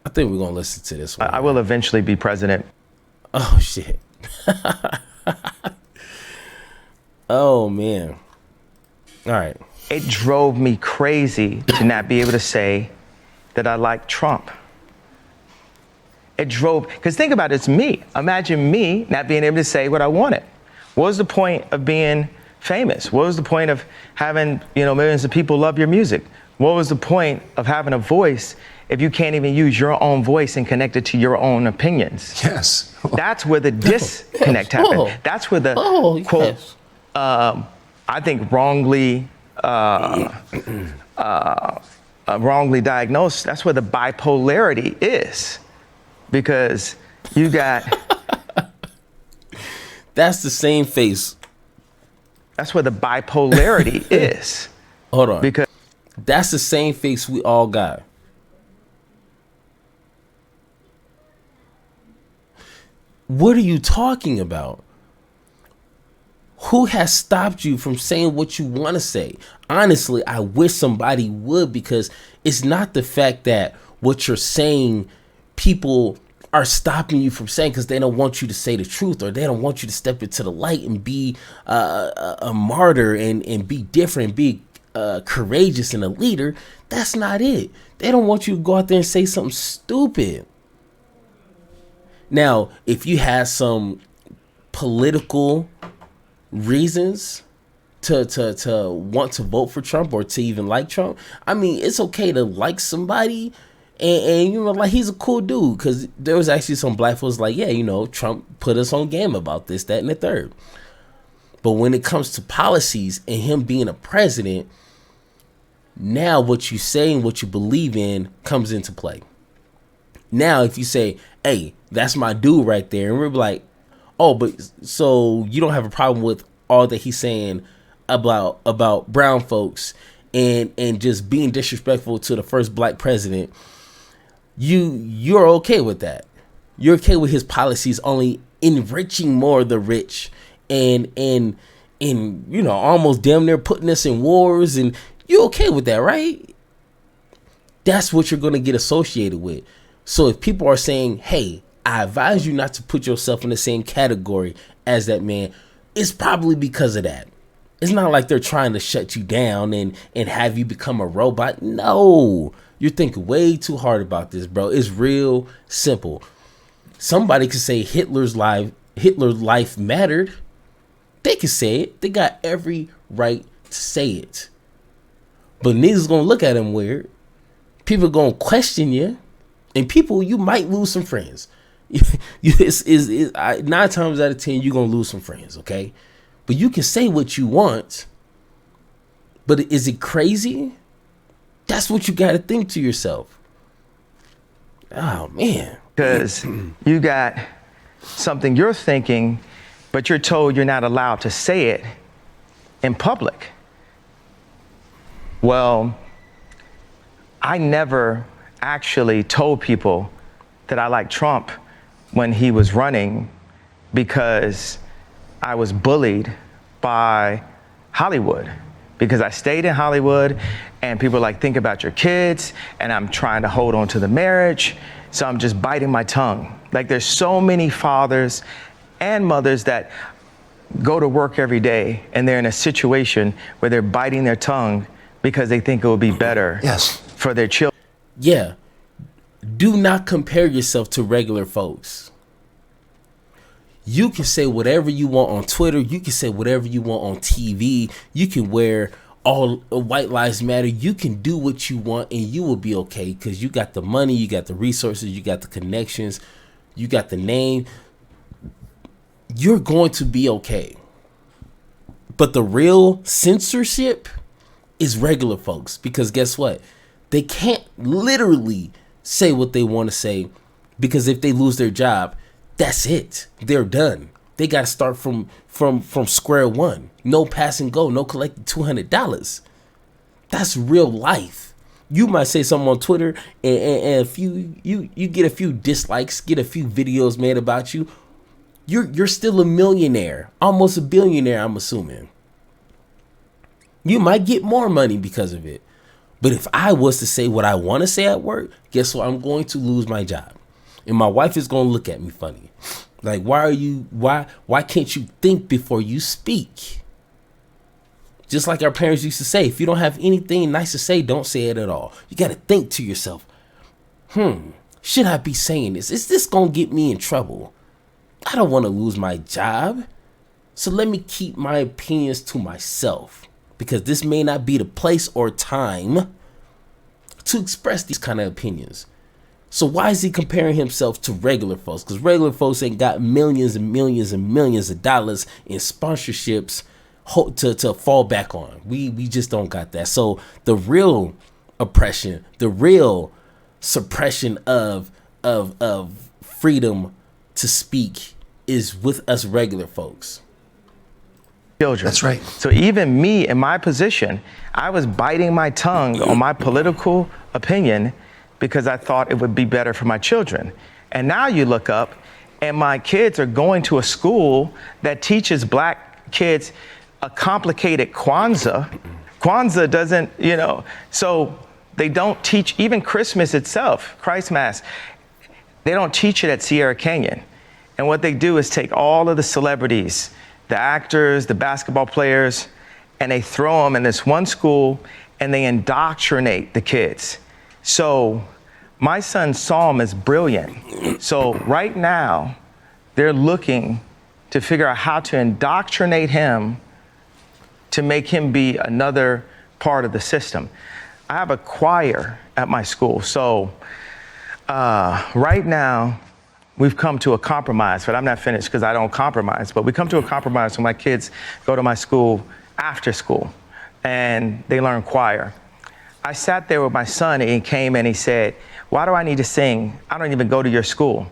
I think we're gonna listen to this one. I will eventually be president. Oh shit. Oh man. All right. It drove me crazy to not be able to say that I like Trump. It drove, because think about it, it's me. Imagine me not being able to say what I wanted. What was the point of being famous? What was the point of having, millions of people love your music? What was the point of having a voice if you can't even use your own voice and connect it to your own opinions? Yes. That's where the disconnect happened. That's where the quote, I think wrongly diagnosed, that's where the bipolarity is. Because you got... That's the same face. That's where the bipolarity is. Hold on. Because that's the same face we all got. What are you talking about? Who has stopped you from saying what you want to say? Honestly, I wish somebody would, because it's not the fact that what you're saying people are stopping you from saying because they don't want you to say the truth, or they don't want you to step into the light and be a martyr and be different, be courageous and a leader. That's not it. They don't want you to go out there and say something stupid. Now, if you have some political reasons to want to vote for Trump or to even like Trump, I mean, it's okay to like somebody and like he's a cool dude, because there was actually some black folks like, yeah, Trump put us on game about this, that, and the third. But when it comes to policies and him being a president, now what you say and what you believe in comes into play. Now, if you say, hey, that's my dude right there, and we're like, oh, but so you don't have a problem with all that he's saying about brown folks and just being disrespectful to the first black president, you're okay with that. You're okay with his policies only enriching more the rich and almost damn near putting us in wars, and you're okay with that, right? That's what you're going to get associated with. So if people are saying, hey, I advise you not to put yourself in the same category as that man, it's probably because of that. It's not like they're trying to shut you down and have you become a robot. No, you're thinking way too hard about this, bro. It's real simple. Somebody could say Hitler's life mattered. They can say it. They got every right to say it. But niggas gonna look at him weird. People gonna question you. And people, you might lose some friends. 9 times out of 10, you're going to lose some friends, okay? But you can say what you want. But is it crazy? That's what you got to think to yourself. Oh, man. Because you got something you're thinking, but you're told you're not allowed to say it in public. Well, I never actually told people that I liked Trump when he was running, because I was bullied by Hollywood, because I stayed in Hollywood and people were like, think about your kids, and I'm trying to hold on to the marriage, so I'm just biting my tongue. Like, there's so many fathers and mothers that go to work every day and they're in a situation where they're biting their tongue because they think it will be better for their children. Yeah. Do not compare yourself to regular folks. You can say whatever you want on Twitter. You can say whatever you want on TV. You can wear all White Lives Matter. You can do what you want and you will be okay, because you got the money, you got the resources, you got the connections, you got the name. You're going to be okay. But the real censorship is regular folks, because guess what? They can't literally say what they want to say, because if they lose their job, that's it. They're done. They got to start from square one. No pass and go. No collecting $200. That's real life. You might say something on Twitter and you get a few dislikes, get a few videos made about you. You're still a millionaire, almost a billionaire, I'm assuming. You might get more money because of it. But if I was to say what I want to say at work, guess what? I'm going to lose my job. And my wife is going to look at me funny. Like, why can't you think before you speak? Just like our parents used to say, if you don't have anything nice to say, don't say it at all. You got to think to yourself, should I be saying this? Is this going to get me in trouble? I don't want to lose my job. So let me keep my opinions to myself, because this may not be the place or time to express these kind of opinions. So why is he comparing himself to regular folks? Because regular folks ain't got millions and millions and millions of dollars in sponsorships to fall back on. We just don't got that. So the real oppression, the real suppression of freedom to speak is with us regular folks. Children. That's right. So even me in my position, I was biting my tongue on my political opinion because I thought it would be better for my children. And now you look up and my kids are going to a school that teaches black kids a complicated Kwanzaa. Kwanzaa doesn't, so they don't teach even Christmas itself, Christ Mass. They don't teach it at Sierra Canyon. And what they do is take all of the celebrities, the actors, the basketball players, and they throw them in this one school and they indoctrinate the kids. So my son's psalm is brilliant. So right now, they're looking to figure out how to indoctrinate him to make him be another part of the system. I have a choir at my school. So right now, we've come to a compromise, but I'm not finished because I don't compromise. But we come to a compromise when my kids go to my school after school and they learn choir. I sat there with my son and he came and he said, why do I need to sing? I don't even go to your school.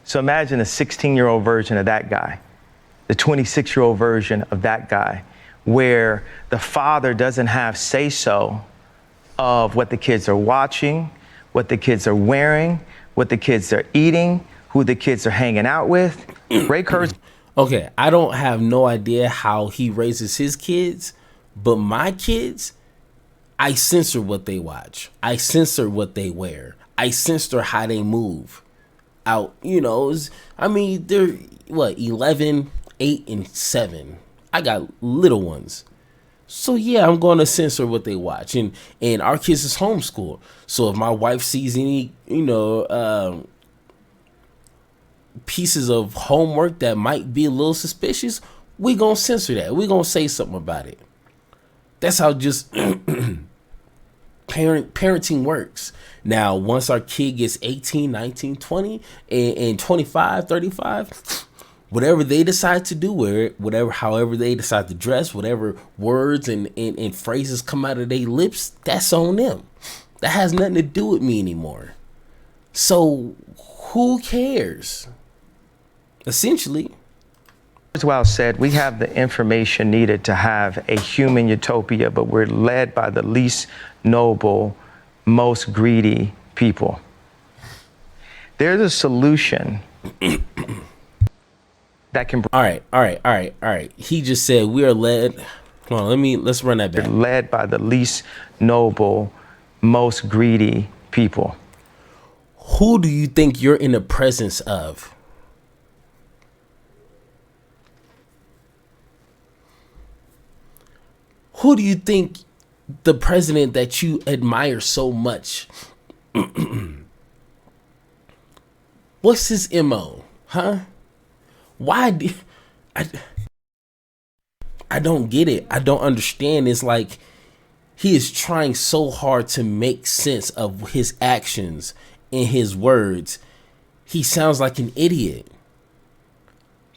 So imagine the 16-year-old version of that guy, the 26-year-old version of that guy, where the father doesn't have say-so of what the kids are watching, what the kids are wearing, what the kids are eating, who the kids are hanging out with. Ray Kurtz. Okay, I don't have no idea how he raises his kids, but my kids, I censor what they watch. I censor what they wear. I censor how they move out. They're 11, 8, and 7. I got little ones. So yeah, I'm going to censor what they watch. And our kids is homeschooled. So if my wife sees any, pieces of homework that might be a little suspicious, we gonna censor that. We gonna say something about it. That's how just parenting works. Now, once our kid gets 18, 19, 20, and 25, 35, whatever they decide to do, however they decide to dress, whatever words and phrases come out of their lips, that's on them. That has nothing to do with me anymore. So who cares? Essentially. Kurzweil said, we have the information needed to have a human utopia, but we're led by the least noble, most greedy people. There's a solution that can... All right. He just said we are led... Hold on, let's run that back. Led by the least noble, most greedy people. Who do you think you're in the presence of? Who do you think the president that you admire so much? What's his MO? Huh? Why I don't get it. I don't understand. It's like he is trying so hard to make sense of his actions and his words. He sounds like an idiot.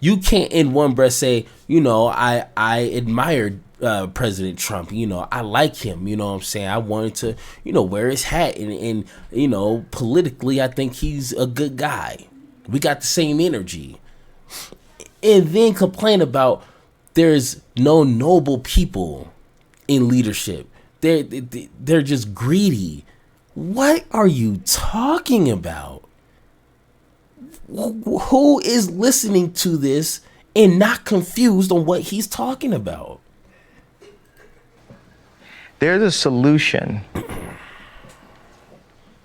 You can't in one breath say, I admired President Trump, I like him, what I'm saying? I wanted to, wear his hat and politically, I think he's a good guy. We got the same energy. And then complain about there's no noble people in leadership. They're just greedy. What are you talking about? Who is listening to this and not confused on what he's talking about? There's a solution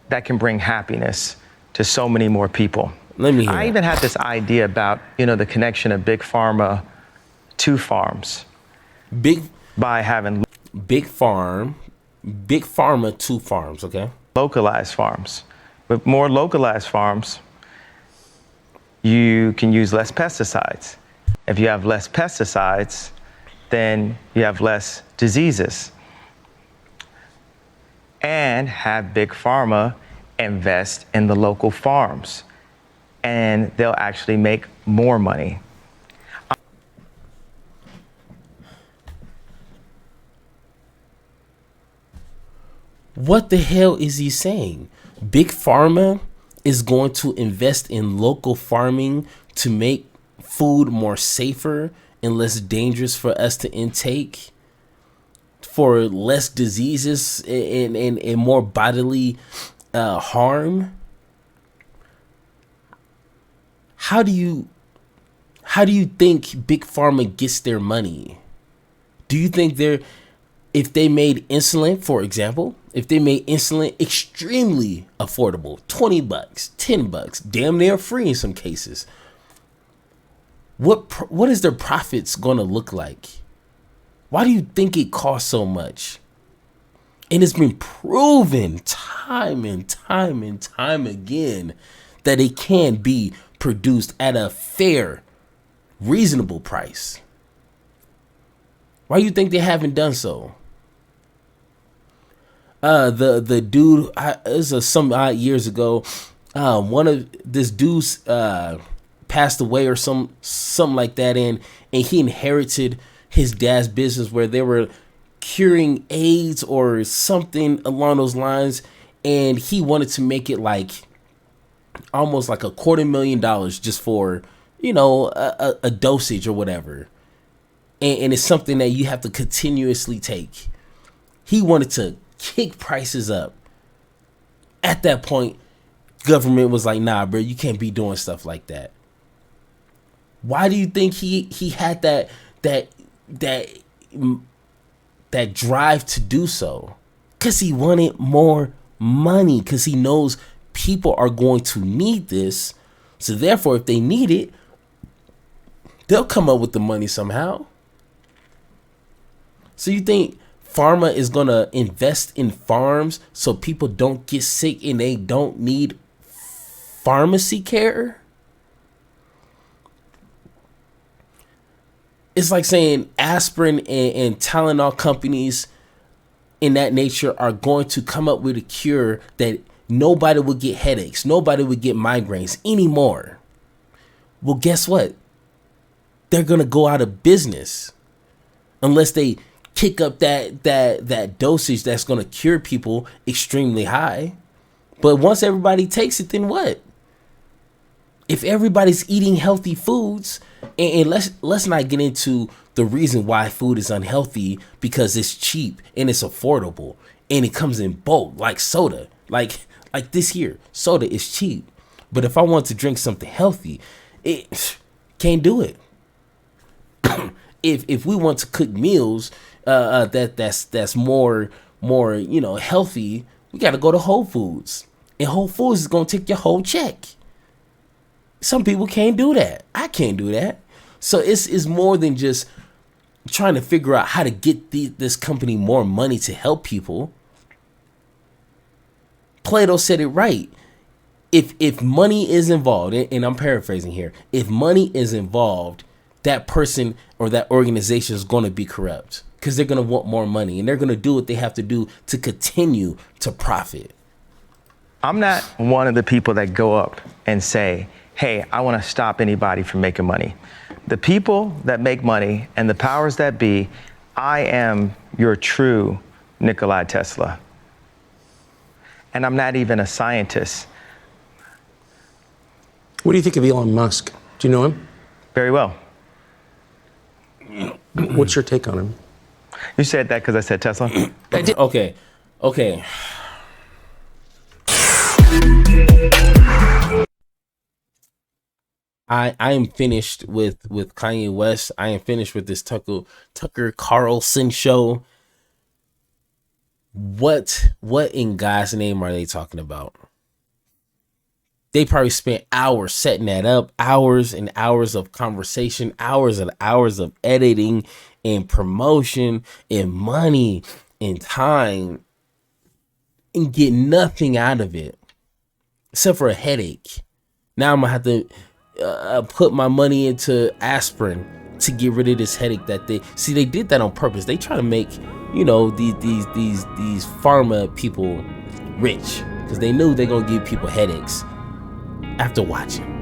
that can bring happiness to so many more people. Let me hear I that. even had this idea about, the connection of big pharma to farms Big by having big pharma to farms, okay? localized farms. With more localized farms, you can use less pesticides. If you have less pesticides, then you have less diseases. And have big pharma invest in the local farms, and they'll actually make more money. What the hell is he saying? Big pharma is going to invest in local farming to make food more safer and less dangerous for us to intake, for less diseases and more bodily harm. How do you think big pharma gets their money? Do you think if they made insulin, for example, if they made insulin extremely affordable, $20, $10, damn near free in some cases, what is their profits going to look like? Why do you think it costs so much? And it's been proven time and time and time again that it can be produced at a fair, reasonable price. Why do you think they haven't done so? The dude, this was some odd years ago. One of this dudes passed away or something like that, and he inherited his dad's business where they were curing AIDS or something along those lines, and he wanted to make it like almost like $250,000 just for a dosage or whatever, and it's something that you have to continuously take. He wanted to kick prices up. At that point, government was like, nah, bro, you can't be doing stuff like that. Why do you think he had that drive to do so? Because he wanted more money, because he knows people are going to need this. So therefore, if they need it, they'll come up with the money somehow. So you think pharma is going to invest in farms so people don't get sick and they don't need pharmacy care? It's like saying aspirin and Tylenol companies in that nature are going to come up with a cure that nobody would get headaches, nobody would get migraines anymore. Well, guess what? They're going to go out of business unless they kick up that dosage that's going to cure people extremely high. But once everybody takes it, then what? If everybody's eating healthy foods, and let's not get into the reason why food is unhealthy, because it's cheap and it's affordable and it comes in bulk, like soda, like this here. Soda is cheap, but if I want to drink something healthy, it can't do it. If we want to cook meals that's more healthy, we got to go to Whole Foods, and Whole Foods is gonna take your whole check. Some people can't do that. I can't do that. So it's more than just trying to figure out how to get this company more money to help people. Plato said it right. If money is involved, and I'm paraphrasing here, if money is involved, that person or that organization is going to be corrupt, because they're going to want more money and they're going to do what they have to do to continue to profit. I'm not one of the people that go up and say, hey, I want to stop anybody from making money. The people that make money and the powers that be, I am your true Nikola Tesla. And I'm not even a scientist. What do you think of Elon Musk? Do you know him? Very well. What's your take on him? You said that because I said Tesla? Okay. I am finished with Kanye West. I am finished with this Tucker Carlson show. What in God's name are they talking about? They probably spent hours setting that up, hours and hours of conversation, hours and hours of editing and promotion and money and time, and get nothing out of it except for a headache. Now I'm gonna have to put my money into aspirin to get rid of this headache that they did that on purpose. They try to make, these pharma people rich because they knew they're gonna give people headaches after watching.